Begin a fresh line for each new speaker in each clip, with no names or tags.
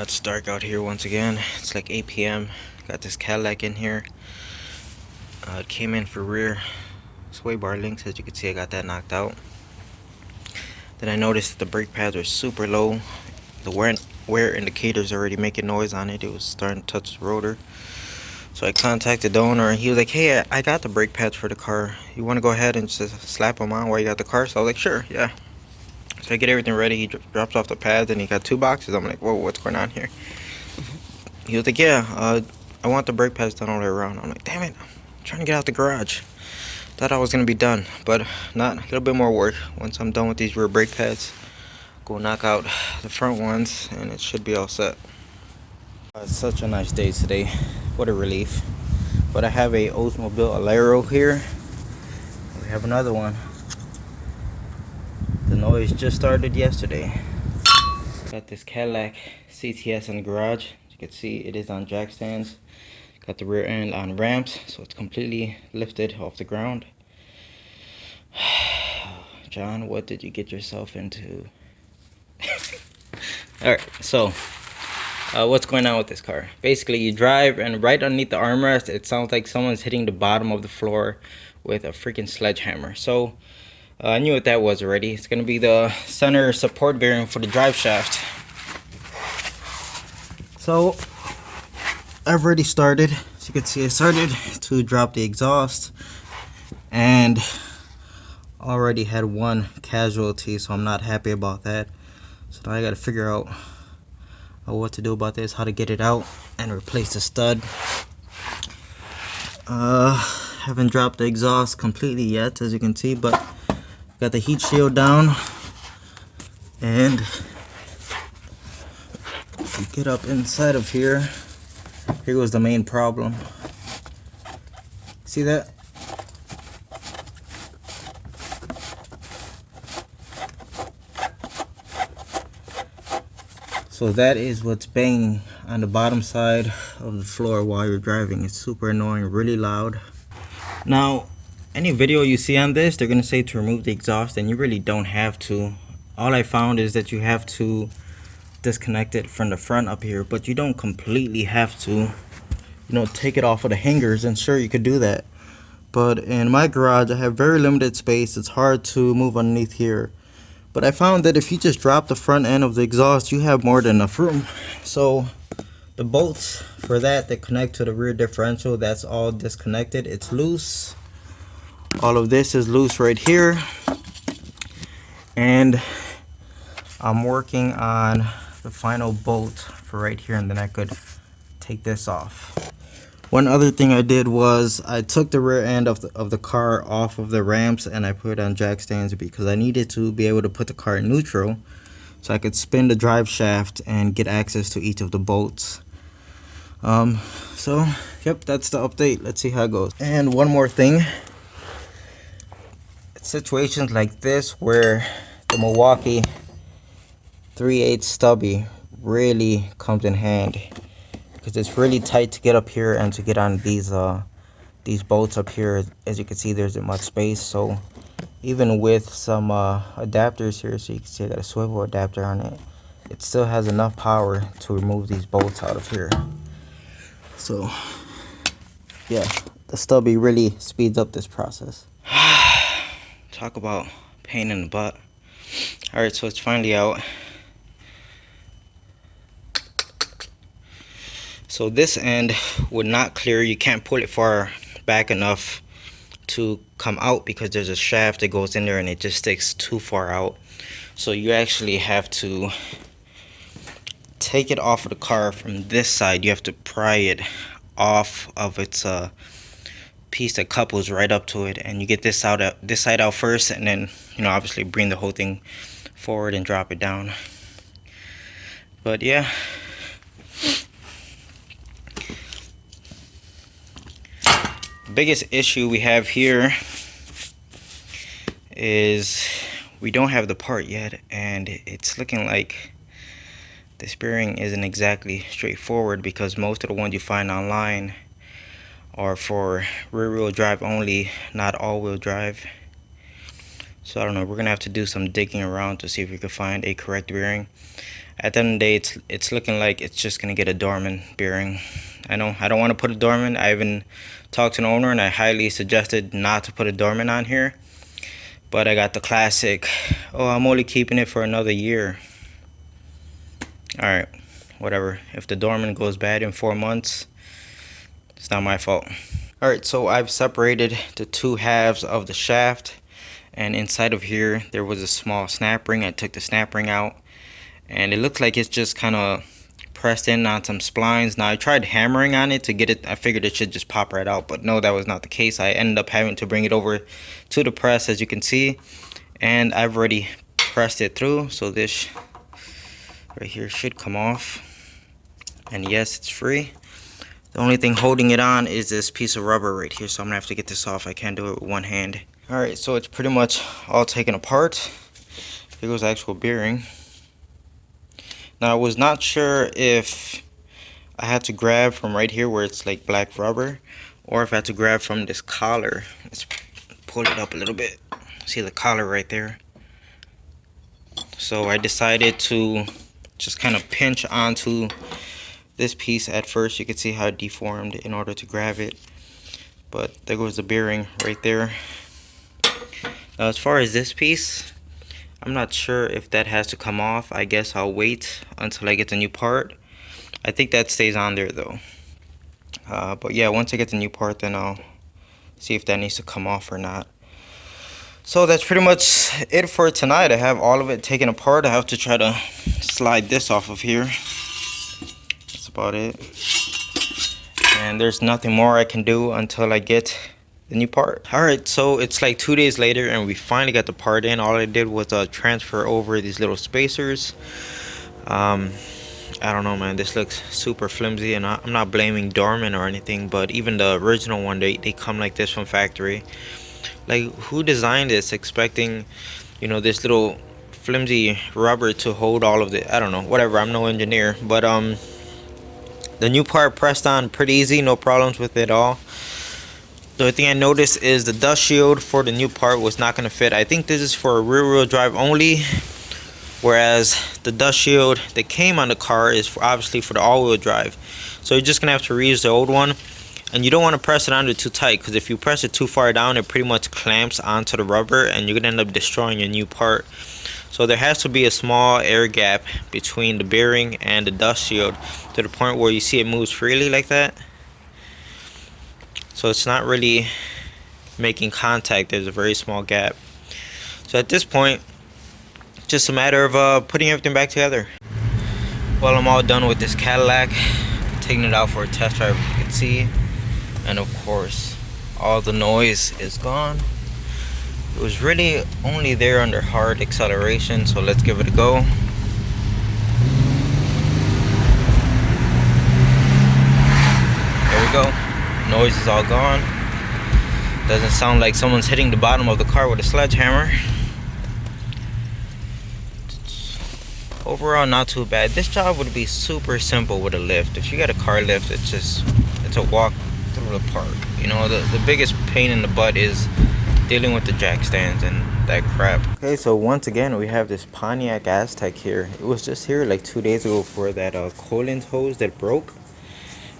It's dark out here once again. It's like 8 p.m. Got this Cadillac in here. It came in for rear sway bar links. As you can see, I got that knocked out. Then I noticed that the brake pads are super low. The wear indicator's already making noise on it. It was starting to touch the rotor. So I contacted the owner and he was like, hey, I got the brake pads for the car. You want to go ahead and just slap them on while you got the car? So I was like, sure, yeah. So I get everything ready. He drops off the pads and he got 2 boxes. I'm like, whoa, what's going on here? He was like, yeah, I want the brake pads done all the way around. I'm like, damn it, I'm trying to get out the garage. Thought I was going to be done, but not. A little bit more work. Once I'm done with these rear brake pads, go knock out the front ones and it should be all set. It's such a nice day today. What a relief. But I have a Oldsmobile Alero here. We have another one. The noise just started yesterday. Got this Cadillac CTS in the garage. As you can see, it is on jack stands. Got the rear end on ramps, so it's completely lifted off the ground. John, what did you get yourself into? Alright, so what's going on with this car? Basically, you drive and right underneath the armrest, it sounds like someone's hitting the bottom of the floor with a freaking sledgehammer. So I knew what that was already. It's going to be the center support bearing for the drive shaft. So I've already started. As you can see, I started to drop the exhaust and already had 1 casualty, so I'm not happy about that. So now I got to figure out what to do about this, how to get it out and replace the stud. Haven't dropped the exhaust completely yet, as you can see, but got the heat shield down. And if you get up inside of here, here was the main problem. See that? So that is what's banging on the bottom side of the floor while you're driving. It's super annoying, really loud. Now, any video you see on this, they're gonna say to remove the exhaust, and you really don't have to. All I found is that you have to disconnect it from the front up here, but you don't completely have to, you know, take it off of the hangers. And sure, you could do that, but in my garage I have very limited space. It's hard to move underneath here. But I found that if you just drop the front end of the exhaust, you have more than enough room. So the bolts for that connect to the rear differential, that's all disconnected. It's loose. All of this is loose right here. And I'm working on the final bolt for right here, and then I could take this off. One other thing I did was I took the rear end of the car off of the ramps and I put it on jack stands because I needed to be able to put the car in neutral so I could spin the drive shaft and get access to each of the bolts. So yep, that's the update. Let's see how it goes. And one more thing, situations like this where the Milwaukee 3/8 stubby really comes in hand, because it's really tight to get up here and to get on these bolts up here. As you can see, there's not much space. So even with some adapters here, so you can see I got a swivel adapter on it, it still has enough power to remove these bolts out of here. So yeah, the stubby really speeds up this process. Talk about pain in the butt. All right, so it's finally out. So this end would not clear. You can't pull it far back enough to come out because there's a shaft that goes in there and it just sticks too far out. So you actually have to take it off of the car from this side. You have to pry it off of its piece that couples right up to it, and you get this side out first, and then, you know, obviously bring the whole thing forward and drop it down. But yeah, biggest issue we have here is we don't have the part yet, and it's looking like this bearing isn't exactly straightforward because most of the ones you find online are for rear-wheel drive only, not all-wheel drive. So I don't know, we're gonna have to do some digging around to see if we can find a correct bearing. At the end of the day, it's looking like it's just gonna get a dormant bearing. I know I don't want to put a dormant. I even talked to an owner and I highly suggested not to put a dormant on here. But I got the classic, oh, I'm only keeping it for another year. Alright, whatever. If the dormant goes bad in 4 months, it's not my fault. Alright, so I've separated the two halves of the shaft. And inside of here, there was a small snap ring. I took the snap ring out. And it looks like it's just kind of pressed in on some splines. Now I tried hammering on it to get it. I figured it should just pop right out, but no, that was not the case. I ended up having to bring it over to the press, as you can see, and I've already pressed it through. So this right here should come off, and yes, it's free. The only thing holding it on is this piece of rubber right here, so I'm gonna have to get this off. I can't do it with one hand. All right, so it's pretty much all taken apart. Here goes the actual bearing. Now I was not sure if I had to grab from right here where it's like black rubber, or if I had to grab from this collar. Let's pull it up a little bit. See the collar right there? So I decided to just kind of pinch onto this piece at first. You can see how it deformed in order to grab it. But there goes the bearing right there. Now as far as this piece, I'm not sure if that has to come off. I guess I'll wait until I get the new part. I think that stays on there though. But yeah, once I get the new part, then I'll see if that needs to come off or not. So that's pretty much it for tonight. I have all of it taken apart. I have to try to slide this off of here. That's about it. And there's nothing more I can do until I get the new part. Alright, so it's like 2 days later and we finally got the part in. All I did was transfer over these little spacers. I don't know, man, this looks super flimsy, and I'm not blaming dormant or anything, but even the original one, they come like this from factory. Like, who designed this expecting, you know, this little flimsy rubber to hold all of the, I don't know, whatever, I'm no engineer. But the new part pressed on pretty easy, no problems with it at all. The only thing I noticed is the dust shield for the new part was not going to fit. I think this is for rear wheel drive only, whereas the dust shield that came on the car is obviously for the all-wheel drive. So you're just going to have to reuse the old one. And you don't want to press it under too tight, because if you press it too far down, it pretty much clamps onto the rubber and you're going to end up destroying your new part. So there has to be a small air gap between the bearing and the dust shield, to the point where you see it moves freely like that. So it's not really making contact. There's a very small gap. So at this point, just a matter of putting everything back together. Well, I'm all done with this Cadillac, taking it out for a test drive, as you can see. And of course, all the noise is gone. It was really only there under hard acceleration, so let's give it a go. There we go. Noise is all gone. Doesn't sound like someone's hitting the bottom of the car with a sledgehammer. Overall, not too bad. This job would be super simple with a lift. If you got a car lift, it's a walk through the park. You know, the biggest pain in the butt is dealing with the jack stands and that crap. Okay, so once again we have this Pontiac Aztek here. It was just here like 2 days ago for that coolant hose that broke.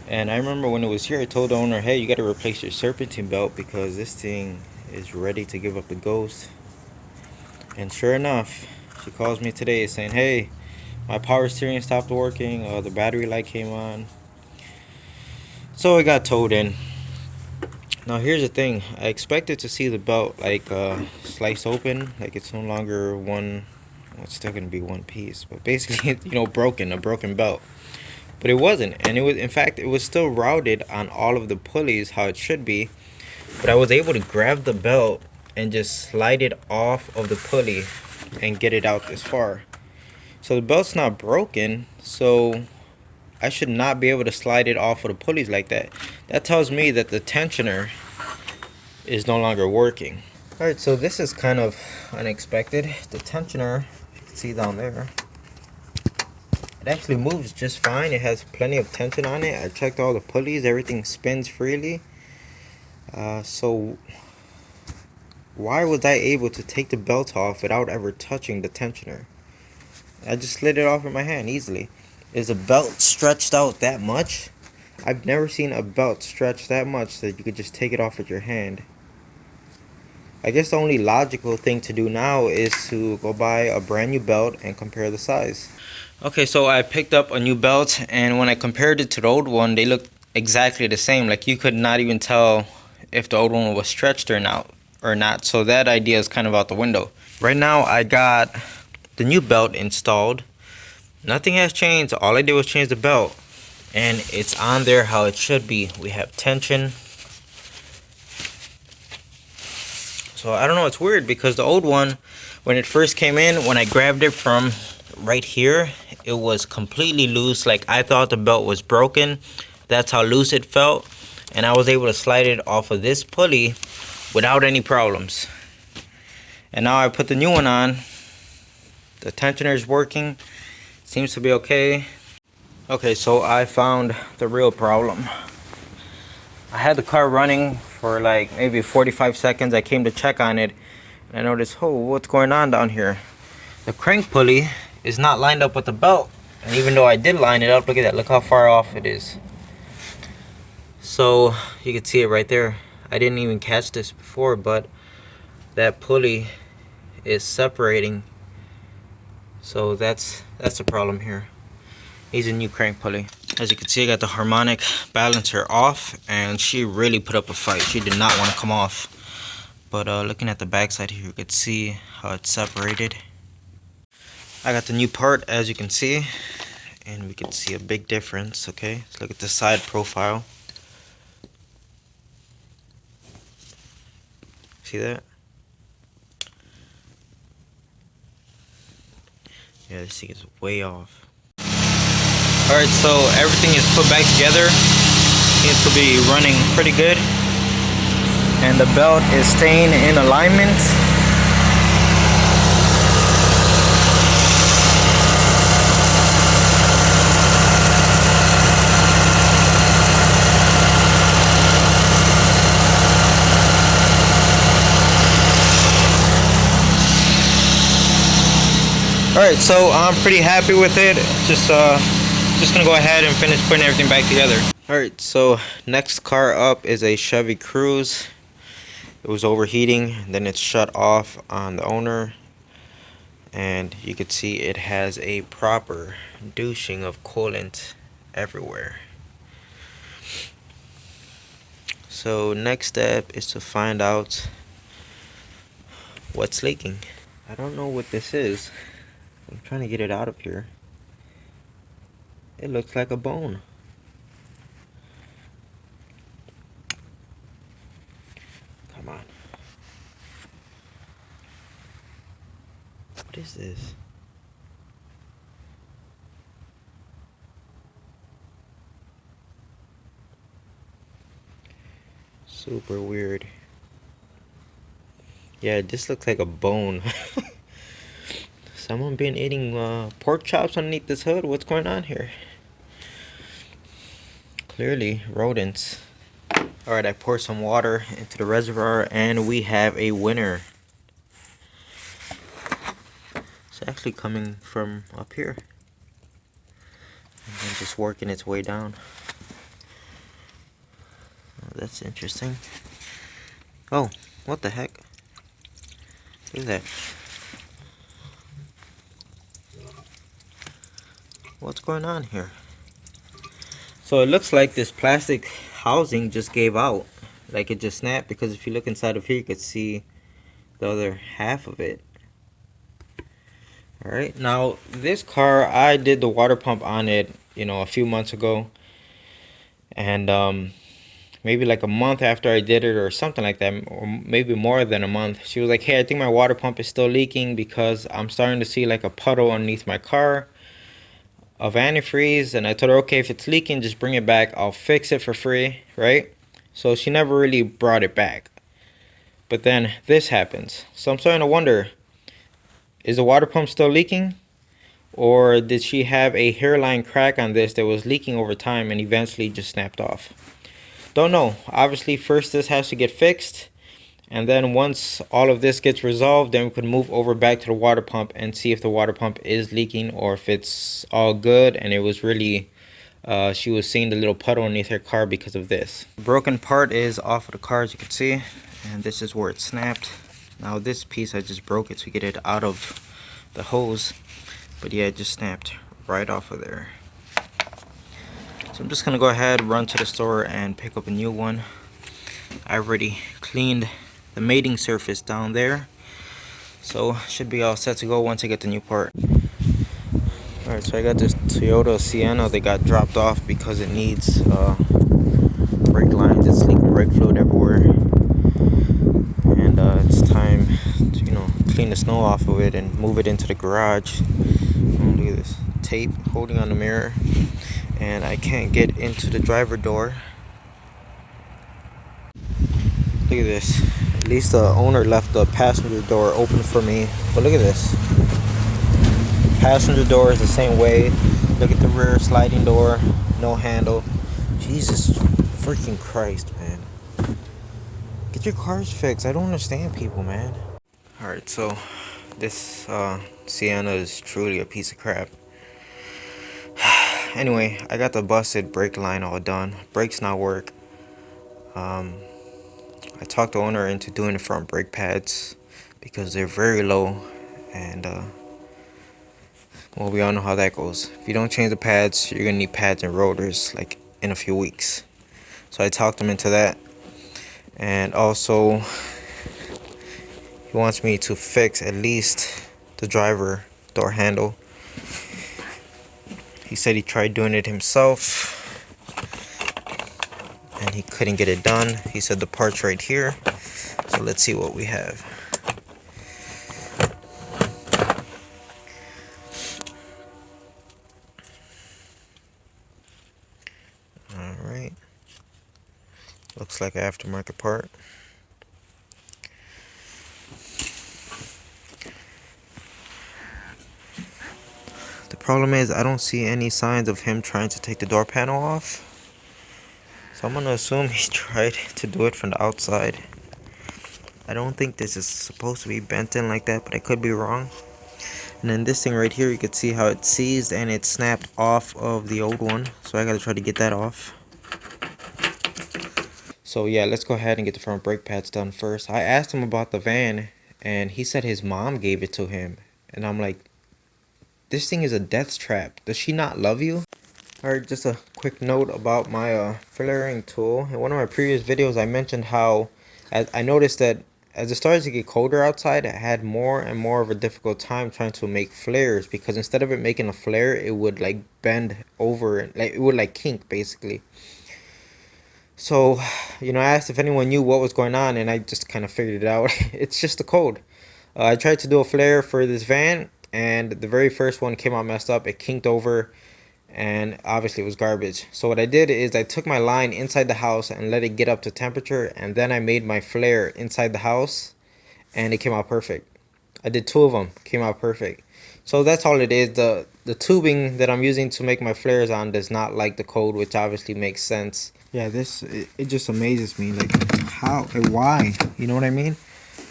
And I remember when it was here, I told the owner, hey, you got to replace your serpentine belt because this thing is ready to give up the ghost. And sure enough, she calls me today saying, hey, my power steering stopped working, the battery light came on. So it got towed in. Now here's the thing, I expected to see the belt like slice open, like it's no longer one, well, it's still gonna be one piece, but basically, you know, a broken belt. But it wasn't, and it was, in fact, it was still routed on all of the pulleys how it should be. But I was able to grab the belt and just slide it off of the pulley and get it out this far. So the belt's not broken, so I should not be able to slide it off of the pulleys like that. That tells me that the tensioner is no longer working. Alright, so this is kind of unexpected. The tensioner, you can see down there, it actually moves just fine. It has plenty of tension on it. I checked all the pulleys, everything spins freely. So Why was I able to take the belt off without ever touching the tensioner? I just slid it off in my hand easily. Is a belt stretched out that much? I've never seen a belt stretched that much that you could just take it off with your hand. I guess the only logical thing to do now is to go buy a brand new belt and compare the size. Okay, so I picked up a new belt, and when I compared it to the old one, they looked exactly the same. Like, you could not even tell if the old one was stretched or not. So that idea is kind of out the window. Right now, I got the new belt installed. Nothing has changed. All I did was change the belt, and it's on there how it should be. We have tension. So I don't know, it's weird because the old one, when it first came in, when I grabbed it from right here, it was completely loose. Like, I thought the belt was broken. That's how loose it felt. And I was able to slide it off of this pulley without any problems. And now I put the new one on. The tensioner is working. Seems to be okay. Okay, so I found the real problem. I had the car running for like maybe 45 seconds. I came to check on it, and I noticed, oh, what's going on down here? The crank pulley is not lined up with the belt. And even though I did line it up, look at that. Look how far off it is. So you can see it right there. I didn't even catch this before, but that pulley is separating. So that's the problem here. Needs a new crank pulley. As you can see, I got the harmonic balancer off, and she really put up a fight. She did not want to come off. But looking at the back side here, you can see how it's separated. I got the new part, as you can see, and we can see a big difference. Okay, let's look at the side profile. See that? Yeah, this thing is way off. Alright, so everything is put back together. Seems to be running pretty good. And the belt is staying in alignment. Alright, so I'm pretty happy with it. Just gonna go ahead and finish putting everything back together. Alright, so next car up is a Chevy Cruze. It was overheating, then it shut off on the owner, and you can see it has a proper douching of coolant everywhere. So next step is to find out what's leaking. I don't know what this is. I'm trying to get it out of here. It looks like a bone. Come on. What is this? Super weird. Yeah, this looks like a bone. Someone been eating pork chops underneath this hood? What's going on here? Clearly rodents. Alright, I poured some water into the reservoir, and we have a winner. It's actually coming from up here and then just working its way down. Oh, that's interesting. Oh, what the heck? Look at that. What's going on here? So it looks like this plastic housing just gave out. Like, it just snapped, because if you look inside of here, you could see the other half of it. Alright, now this car, I did the water pump on it, a few months ago. And maybe like a month after I did it, or something like that, or maybe more than a month, she was like, hey, I think my water pump is still leaking because I'm starting to see like a puddle underneath my car of antifreeze. And I told her, okay, if it's leaking, just bring it back, I'll fix it for free, right? So she never really brought it back. But then this happens. So I'm starting to wonder, is the water pump still leaking? Or did she have a hairline crack on this that was leaking over time and eventually just snapped off? Don't know. Obviously, first this has to get fixed, And then once all of this gets resolved, then we could move over back to the water pump and see if the water pump is leaking or if it's all good. And it was really, she was seeing the little puddle underneath her car because of this. The broken part is off of the car, as you can see, and this is where it snapped. Now this piece, I just broke it to get it out of the hose, but yeah, it just snapped right off of there. So I'm just gonna go ahead, run to the store and pick up a new one. I already cleaned the mating surface down there, so should be all set to go once I get the new part. Alright, so I got this Toyota Sienna that got dropped off because it needs brake lines. It's leaking brake fluid everywhere, and it's time to, you know, clean the snow off of it and move it into the garage. Look at this tape holding on the mirror, and I can't get into the driver door. Look at this. At least the owner left the passenger door open for me, but look at this. Passenger door is the same way. Look at the rear sliding door, no handle. Jesus freaking Christ, man. Get your cars fixed. I don't understand people, man. Alright, so this Sienna is truly a piece of crap. Anyway, I got the busted brake line all done. Brakes not work. I talked the owner into doing the front brake pads because they're very low, and well, we all know how that goes. If you don't change the pads, you're gonna need pads and rotors like in a few weeks. So I talked him into that, and also he wants me to fix at least the driver door handle. He said he tried doing it himself and he couldn't get it done. He said the part's right here, so let's see what we have. Alright, looks like an aftermarket part. The problem is I don't see any signs of him trying to take the door panel off. So I'm gonna assume he tried to do it from the outside. I don't think this is supposed to be bent in like that, but I could be wrong. And then this thing right here, you can see how it seized and it snapped off of the old one. So I gotta try to get that off. So yeah, let's go ahead and get the front brake pads done first. I asked him about the van and he said his mom gave it to him. And I'm like, this thing is a death trap. Does she not love you? Alright, just a quick note about my flaring tool. In one of my previous videos, I mentioned how I noticed that as it started to get colder outside, I had more and more of a difficult time trying to make flares, because instead of it making a flare, it would like bend over, like it would like kink basically. So, you know, I asked if anyone knew what was going on, and I just kind of figured it out. It's just the code. I tried to do a flare for this van, and the very first one came out messed up. It kinked over, and obviously it was garbage. So what I did is I took my line inside the house and let it get up to temperature, and then I made my flare inside the house, and it came out perfect. I did 2 of them, came out perfect. So that's all it is. The tubing that I'm using to make my flares on does not like the code, which obviously makes sense. Yeah, it just amazes me, like how and why, you know what I mean?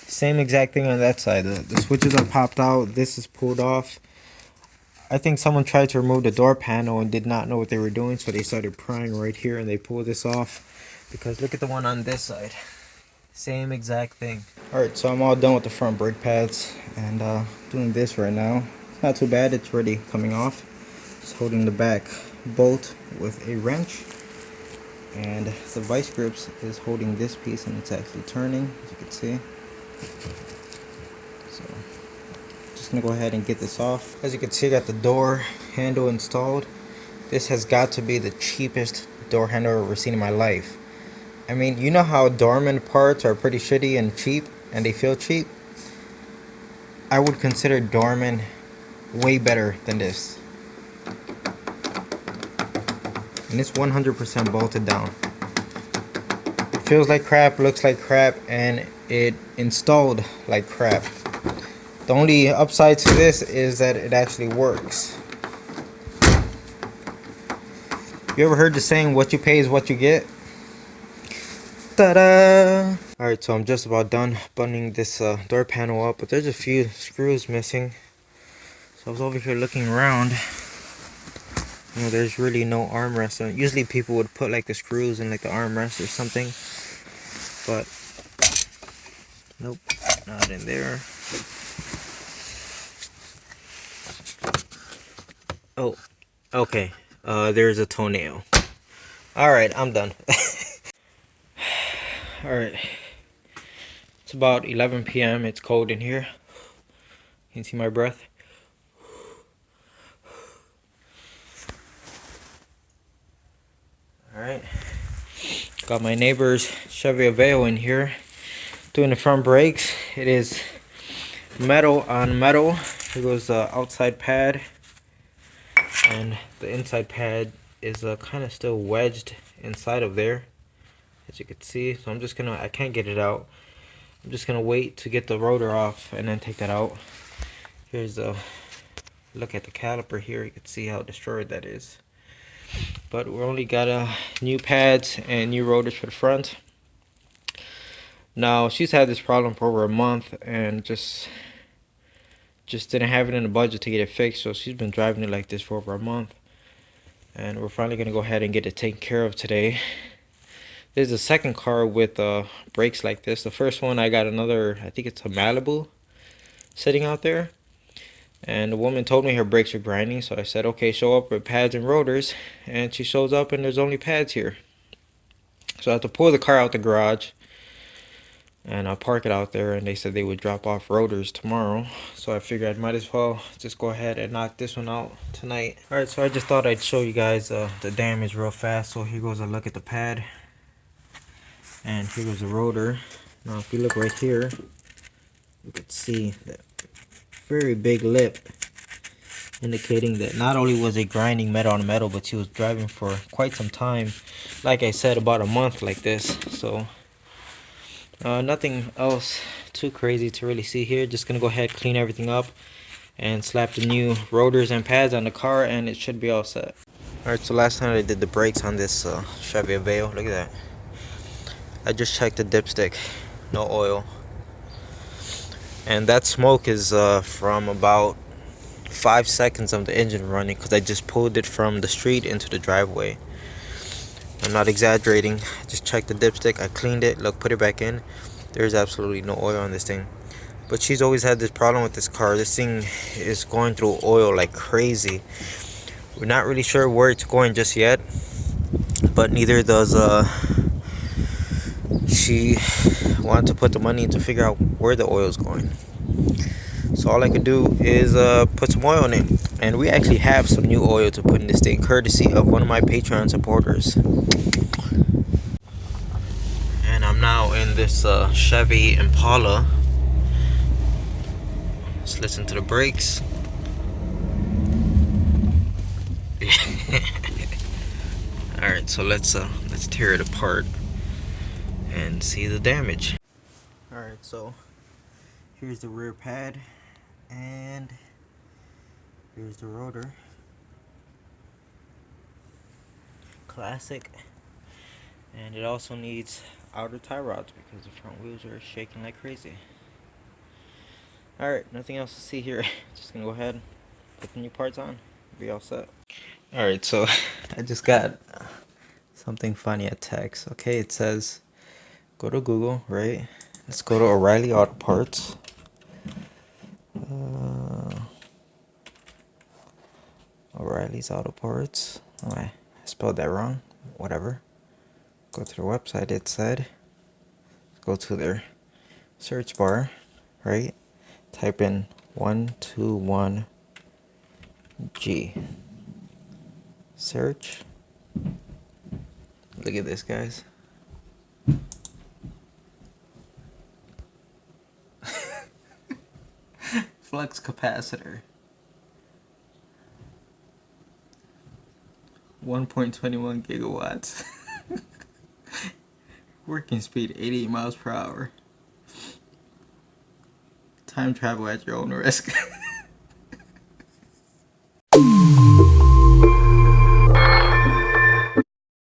Same exact thing on that side. The switches are popped out, this is pulled off. I think someone tried to remove the door panel and did not know what they were doing, so they started prying right here and they pulled this off. Because look at the one on this side. Same exact thing. Alright, so I'm all done with the front brake pads and doing this right now. It's not too bad, it's already coming off. Just holding the back bolt with a wrench. And the vice grips is holding this piece and it's actually turning, as you can see. So just gonna go ahead and get this off. As you can see, I got the door handle installed. This has got to be the cheapest door handle I've ever seen in my life. I mean, you know how Dorman parts are pretty shitty and cheap, and they feel cheap? I would consider Dorman way better than this. And it's 100% bolted down. It feels like crap, looks like crap, and it installed like crap. The only upside to this is that it actually works. You ever heard the saying, what you pay is what you get? Ta-da! Alright, so I'm just about done buttoning this door panel up, but there's a few screws missing. So I was over here looking around. You know, there's really no armrest. Usually people would put like the screws in like the armrest or something, but nope, not in there. Oh, okay. There's a toenail. Alright, I'm done. Alright. It's about 11 p.m. It's cold in here. You can see my breath. Alright. Got my neighbor's Chevy Aveo in here doing the front brakes. It is metal on metal. Here goes the outside pad, and the inside pad is kind of still wedged inside of there, as you can see. So I'm just gonna, I can't get it out. I'm just gonna wait to get the rotor off and then take that out. Here's a look at the caliper here. You can see how destroyed that is. But we only got new pads and new rotors for the front. Now she's had this problem for over a month and just didn't have it in the budget to get it fixed. So she's been driving it like this for over a month, and we're finally gonna go ahead and get it taken care of today. There's a second car with brakes like this. The first one, I got another, I think it's a Malibu sitting out there, and the woman told me her brakes are grinding. So I said, okay, show up with pads and rotors, and she shows up and there's only pads here. So I have to pull the car out the garage and I'll park it out there, and they said they would drop off rotors tomorrow. So I figured I might as well just go ahead and knock this one out tonight. Alright, so I just thought I'd show you guys the damage real fast. So here goes a look at the pad, and here goes the rotor. Now if you look right here, you can see that very big lip, indicating that not only was it grinding metal on metal, but she was driving for quite some time. Like I said, about a month like this. So nothing else too crazy to really see here. Just gonna go ahead, clean everything up, and slap the new rotors and pads on the car, and it should be all set. Alright, so last night I did the brakes on this Chevy Aveo. Look at that. I just checked the dipstick, no oil, and that smoke is from about 5 seconds of the engine running, because I just pulled it from the street into the driveway. I'm not exaggerating. I just checked the dipstick, I cleaned it, look, put it back in. There's absolutely no oil on this thing. But she's always had this problem with this car. This thing is going through oil like crazy. We're not really sure where it's going just yet, but neither does she want to put the money to figure out where the oil is going. So all I could do is put some oil in it, and we actually have some new oil to put in this thing, courtesy of one of my Patreon supporters. And I'm now in this Chevy Impala. Let's listen to the brakes. Alright, so let's tear it apart and see the damage. Alright, so here's the rear pad, and here's the rotor. Classic. And it also needs outer tie rods because the front wheels are shaking like crazy. Alright, nothing else to see here. Just gonna go ahead and put the new parts on, be all set. Alright, so I just got something funny at text. Okay, it says go to Google, right? Let's go to O'Reilly Auto Parts. O'Reilly's Auto Parts. Oh, I spelled that wrong. Whatever. Go to their website, it said. Go to their search bar, right? Type in 121G. Search. Look at this, guys. Flux capacitor. 1.21 gigawatts. Working speed 88 miles per hour. Time travel at your own risk.